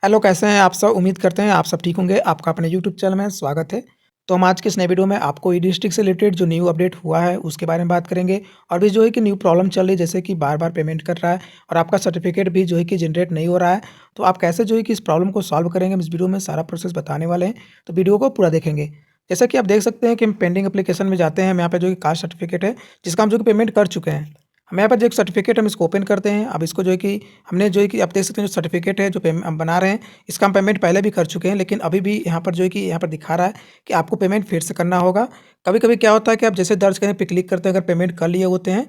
Hello, कैसे हैं आप सब? उम्मीद करते हैं आप सब ठीक होंगे। आपका अपने यूट्यूब चैनल में स्वागत है। तो हम आज के इस नए वीडियो में आपको ई-डिस्ट्रिक्ट से रिलेटेड जो न्यू अपडेट हुआ है उसके बारे में बात करेंगे और भी जो है कि न्यू प्रॉब्लम चल रही है, जैसे कि बार-बार पेमेंट कर रहा है और आपका सर्टिफिकेट भी जो है कि जनरेट नहीं हो रहा है। तो आप कैसे जो है कि इस प्रॉब्लम को सॉल्व करेंगे, हम इस वीडियो में सारा प्रोसेस बताने वाले हैं, तो वीडियो को पूरा देखेंगे। जैसा कि आप देख सकते हैं कि हम पेंडिंग एप्लीकेशन में जाते हैं, हम यहाँ पे जो है कास्ट सर्टिफिकेट है, जिसका हम जो कि पेमेंट कर चुके हैं। हम यहाँ पर जो एक सर्टिफिकेट हम इसको ओपन करते हैं। अब इसको जो है कि हमने जो है कि आप देख सकते हैं जो सर्टिफिकेट है जो हम बना रहे हैं, इसका हम पेमेंट पहले भी कर चुके हैं, लेकिन अभी भी यहाँ पर जो है कि यहाँ पर दिखा रहा है कि आपको पेमेंट फिर से करना होगा। कभी-कभी क्या होता है कि आप जैसे दर्ज करें पे क्लिक करते हैं, अगर पेमेंट कर लिए होते हैं,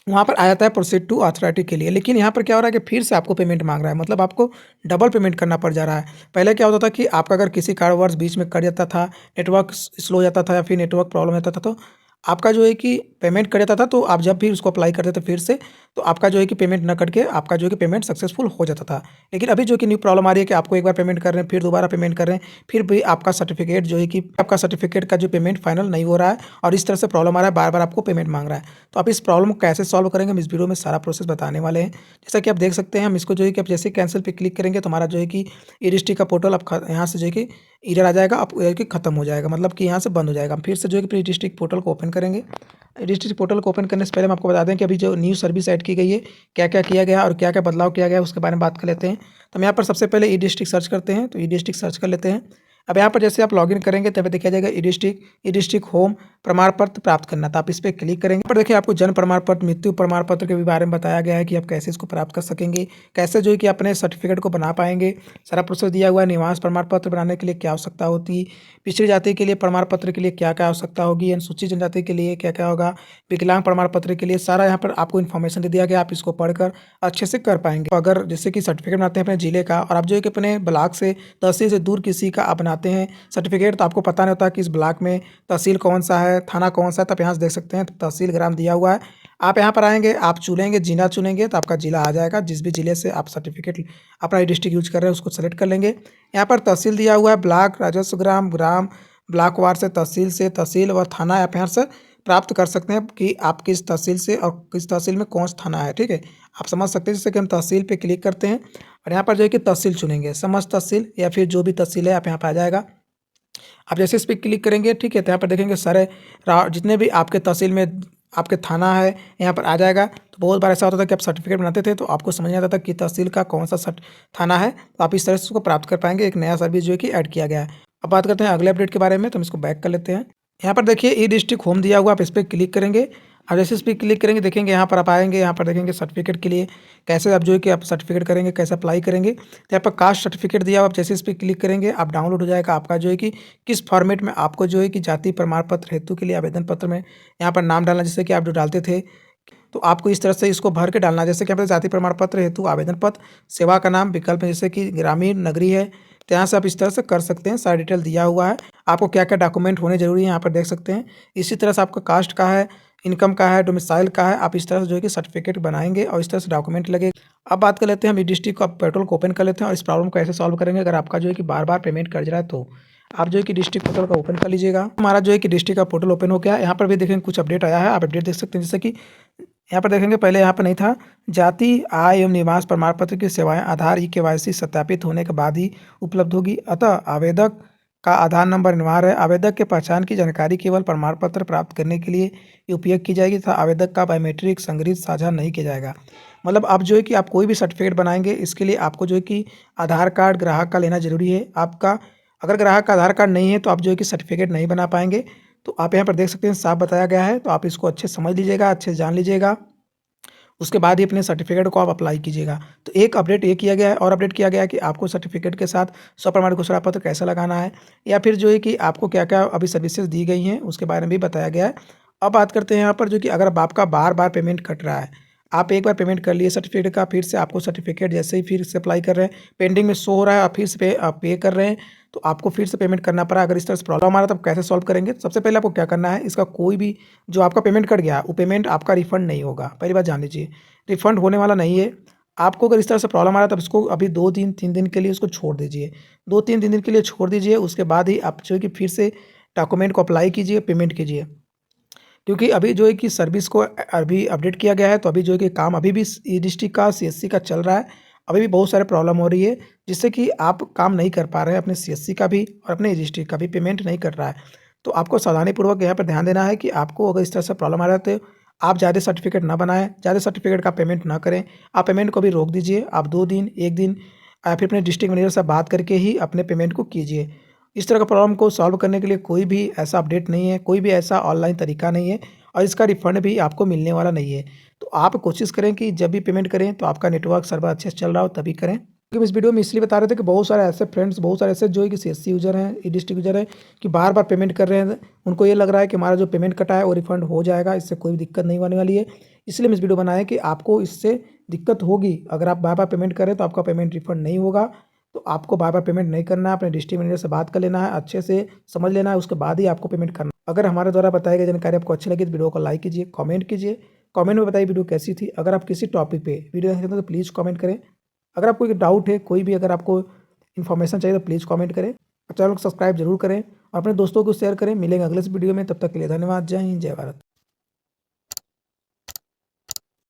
वहाँ पर आ जाता है प्रोसीड टू अथॉरिटी के लिए, लेकिन यहाँ पर क्या हो रहा है कि फिर से आपको पेमेंट माँग रहा है, मतलब आपको डबल पेमेंट करना पड़ जा रहा है। पहले क्या होता था कि आपका अगर किसी कारणवश बीच में कट जाता था, नेटवर्क स्लो हो जाता था या फिर नेटवर्क प्रॉब्लम रहता था, तो आपका जो है कि पेमेंट कट जाता था, तो आप जब भी उसको अप्लाई करते थे फिर से, तो आपका जो है कि पेमेंट ना कट के आपका जो है कि पेमेंट सक्सेसफुल हो जाता था। लेकिन अभी जो कि न्यू प्रॉब्लम आ रही है कि आपको एक बार पेमेंट कर रहे हैं, फिर दोबारा पेमेंट कर रहे हैं, फिर भी आपका सर्टिफिकेट जो है कि आपका सर्टिफिकेट का जो पेमेंट फाइनल नहीं हो रहा है और इस तरह से प्रॉब्लम आ रहा है, बार-बार आपको पेमेंट माँग रहा है। तो आप इस प्रॉब्लम को कैसे सॉल्व करेंगे, हम इस वीडियो में सारा प्रोसेस बताने वाले हैं। जैसा कि आप देख सकते हैं, हम इसको जो है कि आप जैसे ही कैंसल पे क्लिक करेंगे, तो हमारा जो है कि ई-डिस्ट्रिक्ट का पोर्टल अब ख यहाँ से जो है कि एरर आ जाएगा, अब कि खत्म हो जाएगा, मतलब कि यहाँ से बंद हो जाएगा। हम फिर से जो है कि ई-डिस्ट्रिक्ट पोर्टल को ओपन करेंगे। डिस्ट्रिक्ट पोर्टल को ओपन करने से पहले हम आपको बता दें कि अभी जो न्यू सर्विस ऐड की गई है, क्या-क्या किया गया और क्या-क्या बदलाव किया गया है, उसके बारे में बात कर लेते हैं। तो हम यहाँ पर सबसे पहले ई-डिस्ट्रिक्ट सर्च करते हैं, तो ई-डिस्ट्रिक्ट सर्च कर लेते हैं। अब यहाँ पर जैसे आप लॉगिन करेंगे, तब देखा जाएगा ई-डिस्ट्रिक्ट होम प्रमाण पत्र प्राप्त करना, तो आप इस पे क्लिक करेंगे। यहाँ पर देखिए आपको जन्म प्रमाण पत्र, मृत्यु प्रमाण पत्र के भी बारे में बताया गया है कि आप कैसे इसको प्राप्त कर सकेंगे, कैसे जो है कि अपने सर्टिफिकेट को बना पाएंगे। सारा प्रोसेस दिया हुआ है। निवास प्रमाण पत्र बनाने के लिए क्या आवश्यकता होती है, पिछड़ी जाति के लिए प्रमाण पत्र के लिए क्या-क्या आवश्यकता होगी, अनुसूचित जनजाति के लिए क्या-क्या होगा, विकलांग प्रमाण पत्र के लिए सारा यहाँ पर आपको इन्फॉर्मेशन दे दिया गया। आप इसको पढ़कर अच्छे से कर पाएँगे। अगर जैसे कि सर्टिफिकेट बनाते हैं अपने ज़िले का और आप जो है कि अपने ब्लॉक से, तहसील से दूर किसी का आप बनाते हैं सर्टिफिकेट, तो आपको पता नहीं होता कि इस ब्लॉक में तहसील कौन-सा है, थाना कौन-सा है, तो आप यहाँ से देख सकते हैं तहसील ग्राम दिया हुआ है। आप यहाँ पर आएँगे, आप चुनेंगे, जिला चुनेंगे, तो आपका जिला आ जाएगा। जिस भी जिले से आप सर्टिफिकेट अपना डिस्ट्रिक्ट यूज़ कर रहे हैं उसको सेलेक्ट कर लेंगे। यहाँ पर तहसील दिया हुआ है, ब्लॉक, राजस्व ग्राम, ग्राम, ब्लॉक वार से तहसील व थाना आप यहाँ से प्राप्त कर सकते हैं कि आप किस तहसील से और किस तहसील में कौन सा थाना है, ठीक है? आप समझ सकते हैं, जैसे कि हम तहसील पे क्लिक करते हैं और यहाँ पर जो है कि तहसील चुनेंगे, समस्त तहसील या फिर जो भी तहसील है आप यहाँ पे आ जाएगा। आप जैसे इस पे क्लिक करेंगे, ठीक है, तो यहाँ पर देखेंगे सारे जितने भी आपके तहसील में आपके थाना है यहाँ पर आ जाएगा। तो बहुत बार ऐसा होता था कि आप सर्टिफिकेट बनाते थे तो आपको समझ नहीं आता था कि तहसील का कौन सा थाना है, तो आप इस तरह से उसको प्राप्त कर पाएंगे। एक नया सर्विस जो है कि ऐड किया गया है। अब बात करते हैं अगले अपडेट के बारे में, तो हम इसको बैक कर लेते हैं। यहाँ पर देखिए ई डिस्ट्रिक्ट होम दिया हुआ, आप इस पर क्लिक करेंगे। अब जैसे इस पर क्लिक करेंगे, देखेंगे यहाँ पर आप आएंगे, यहाँ पर देखेंगे सर्टिफिकेट के लिए कैसे आप जो है कि आप सर्टिफिकेट करेंगे, कैसे अप्लाई करेंगे। तो यहाँ पर कास्ट सर्टिफिकेट दिया हुआ, आप जैसे इस पर क्लिक करेंगे आप डाउनलोड हो जाएगा आपका जो है कि किस फॉर्मेट में आपको जो है कि जाति प्रमाण पत्र हेतु के लिए आवेदन पत्र में यहाँ पर नाम डालना, जैसे कि आप जो डालते थे, तो आपको इस तरह से इसको भर के डालना है। जैसे कि यहाँ पे जाति प्रमाण पत्र हेतु आवेदन पत्र, सेवा का नाम विकल्प में जैसे कि ग्रामीण, नगरीय है, तो यहाँ से आप इस तरह से कर सकते हैं। सारा डिटेल दिया हुआ है, आपको क्या क्या डॉक्यूमेंट होने जरूरी है यहाँ पर देख सकते हैं। इसी तरह से आपका कास्ट का है, इनकम का है, डोमिसाइल का है, आप इस तरह से जो है कि सर्टिफिकेट बनाएंगे और इस तरह से डॉक्यूमेंट लगे। अब बात कर लेते हैं हम डिस्ट्रिक्ट का पोर्टल को ओपन कर लेते हैं और इस प्रॉब्लम को कैसे सॉल्व करेंगे। अगर आपका जो है कि बार बार पेमेंट कर रहा है, तो आप जो है कि डिस्ट्रिक्ट पोर्टल का ओपन कर लीजिएगा। हमारा जो है कि डिस्ट्रिक्ट का पोर्टल ओपन हो गया। यहाँ पर भी देखेंगे कुछ अपडेट आया है, आप अपडेट देख सकते हैं। जैसे कि यहाँ पर देखेंगे, पहले यहाँ पर नहीं था, जाति, आय एवं निवास प्रमाण पत्र की सेवाएं आधार ई-केवाईसी सत्यापित होने के बाद ही उपलब्ध होगी। अतः आवेदक का आधार नंबर अनिवार्य है। आवेदक के पहचान की जानकारी केवल प्रमाण पत्र प्राप्त करने के लिए उपयोग की जाएगी तथा आवेदक का बायोमेट्रिक संग्रहित साझा नहीं किया जाएगा। मतलब आप जो है कि आप कोई भी सर्टिफिकेट बनाएंगे, इसके लिए आपको जो है कि आधार कार्ड ग्राहक का लेना जरूरी है। आपका अगर ग्राहक का आधार कार्ड नहीं है तो आप जो है कि सर्टिफिकेट नहीं बना पाएंगे। तो आप यहाँ पर देख सकते हैं साफ बताया गया है, तो आप इसको अच्छे से समझ लीजिएगा, अच्छे से जान लीजिएगा। उसके बाद ही अपने सर्टिफिकेट को आप अप्लाई कीजिएगा। तो एक अपडेट ये किया गया है और अपडेट किया गया है कि आपको सर्टिफिकेट के साथ स्वप्रमाणित घोषणा पत्र कैसे लगाना है, या फिर जो है कि आपको क्या-क्या अभी सर्विसेज दी गई हैं उसके बारे में भी बताया गया है। अब बात करते हैं यहाँ पर जो कि अगर आपका बार-बार पेमेंट कट रहा है, आप एक बार पेमेंट कर लिए सर्टिफिकेट का, फिर से आपको सर्टिफिकेट जैसे ही फिर से अप्लाई कर रहे हैं, पेंडिंग में शो हो रहा है, आप फिर से पे कर रहे हैं, तो आपको फिर से पेमेंट करना पड़ा। अगर इस तरह से प्रॉब्लम आ रहा है, तो आप कैसे सॉल्व करेंगे? सबसे पहले आपको क्या करना है, इसका कोई भी जो आपका पेमेंट कट गया, वो पेमेंट आपका रिफंड नहीं होगा। पहली बात जान लीजिए, रिफंड होने वाला नहीं है। आपको अगर इस तरह से प्रॉब्लम आ रहा है, तब इसको अभी 2-3 दिन के लिए उसको छोड़ दीजिए। 2-3 दिन के लिए छोड़ दीजिए, उसके बाद ही आप जो है कि फिर से डॉक्यूमेंट को अप्लाई कीजिए, पेमेंट कीजिए। क्योंकि अभी जो है कि सर्विस को अभी अपडेट किया गया है, तो अभी जो है कि काम अभी भी ई-डिस्ट्रिक्ट का, सीएससी का चल रहा है। अभी भी बहुत सारे प्रॉब्लम हो रही है, जिससे कि आप काम नहीं कर पा रहे हैं, अपने सीएससी का भी और अपने रजिस्ट्री का भी पेमेंट नहीं कर रहा है। तो आपको सावधानीपूर्वक यहाँ पर ध्यान देना है कि आपको अगर इस तरह से प्रॉब्लम आ रहा है, तो आप ज़्यादा सर्टिफ़िकेट ना बनाएँ, ज़्यादा सर्टिफ़िकेट का पेमेंट ना करें। आप पेमेंट को भी रोक दीजिए, आप 2 दिन, 1 दिन फिर अपने डिस्ट्रिक्ट मैनेजर से बात करके ही अपने पेमेंट को कीजिए। इस तरह का प्रॉब्लम को सॉल्व करने के लिए कोई भी ऐसा अपडेट नहीं है, कोई भी ऐसा ऑनलाइन तरीका नहीं है और इसका रिफ़ंड भी आपको मिलने वाला नहीं है। तो आप कोशिश करें कि जब भी पेमेंट करें तो आपका नेटवर्क सर्वर अच्छे से चल रहा हो तभी करें। क्योंकि इस वीडियो में इसलिए बता रहे थे कि बहुत सारे ऐसे फ्रेंड्स, बहुत सारे ऐसे जो है कि सीएससी यूज़र हैं, ई-डिस्ट्रिक्ट यूज़र हैं कि बार-बार पेमेंट कर रहे हैं। उनको ये लग रहा है कि हमारा जो पेमेंट कटा है वो रिफ़ंड हो जाएगा, इससे कोई भी दिक्कत नहीं होने वाली है। इसलिए मैं इस वीडियो बनाया कि आपको इससे दिक्कत होगी। अगर आप बार-बार पेमेंट करें तो आपका पेमेंट रिफ़ंड नहीं होगा। तो आपको बार-बार पेमेंट नहीं करना है, अपने डिस्ट्रिक्ट मैनेजर से बात कर लेना है, अच्छे से समझ लेना है, उसके बाद ही आपको पेमेंट करना है। अगर हमारे द्वारा बताई गई जानकारी आपको अच्छी लगी तो वीडियो को लाइक कीजिए, कमेंट कीजिए। कमेंट में बताइए वीडियो कैसी थी। अगर आप किसी टॉपिक पे वीडियो देखना चाहते हैं तो प्लीज़ कमेंट करें। अगर आपको कोई डाउट है, कोई भी अगर आपको इन्फॉर्मेशन चाहिए तो प्लीज़ कमेंट करें और चैनल को सब्सक्राइब जरूर करें और अपने दोस्तों को शेयर करें। मिलेंगे अगले इस वीडियो में, तब तक के लिए धन्यवाद। जय हिंद, जय भारत।